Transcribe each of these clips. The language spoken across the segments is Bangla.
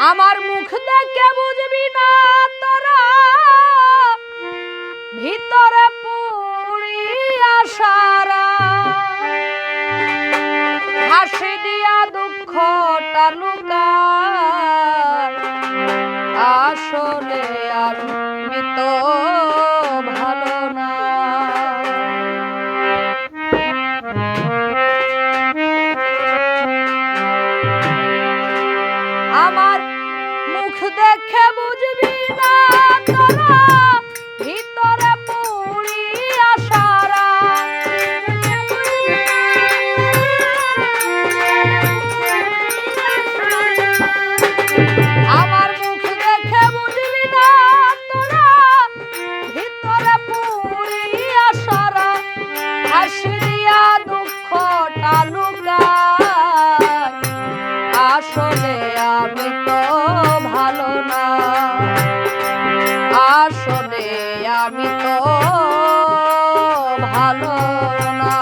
আমার মুখ দেখে বুঝবি না তোরা ভিতরে পুড়িয়া সারা হাসি দিয়া দুঃখটা লুকায় আসলে আর মৃত ভালো না। আমার মুখ দেখে বুঝবি না তোরা ভিতরে পুড়িয়া সারা আমার মুখ দেখে বুঝবি না তোরা ভিতরে পুড়িয়া সারা হাসি দিয়া দুঃখটা লুকায় আসলে আমি তো ভালো না আসলে আমি তো ভালো না।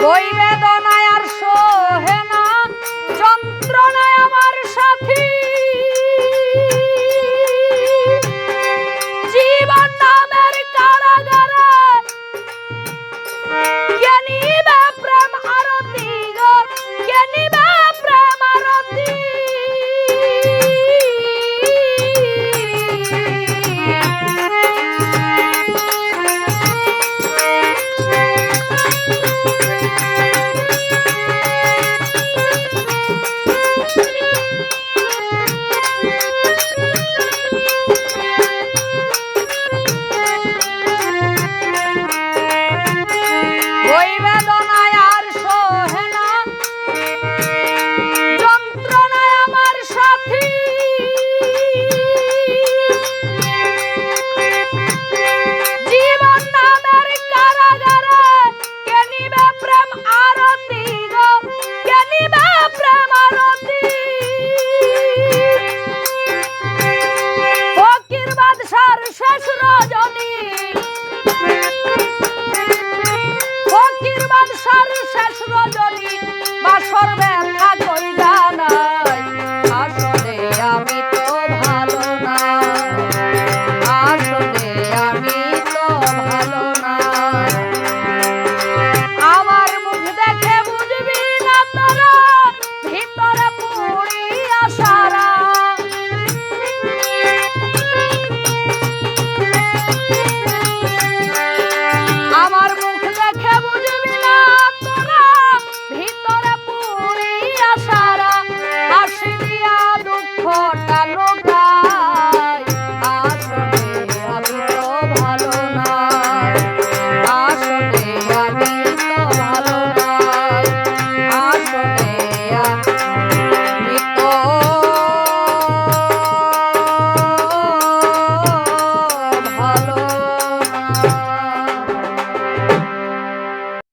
ওই বেদনায় আর সহে না যন্ত্রণায় আমার সাথী জীবন নামের কারাগারে কে নিবে প্রেম আরতি গো কে নিবে প্রেম আরতি ওই বেদনায় আর সহে না যন্ত্রণায় আমার সাথী জীবন নামের কারাগারে কে নিবে প্রেম আরতি গো কে নিবে প্রেম আরতি ফকির বাদশার শেষ রজনী ফকির বাদশার শেষ রজনী বাসর ব্যথা কই জানাই আসলে আমি তো ভালো না আসলে আমি তো ভালো না আমার মুখ দেখে বুঝবি না তোরা ভিতরে পুড়িয়া সারা আমার মুখ দেখে বুঝবি না তোরা ভিতরে পুড়িয়া সারা হাসি দিয়া দুঃখটা লোক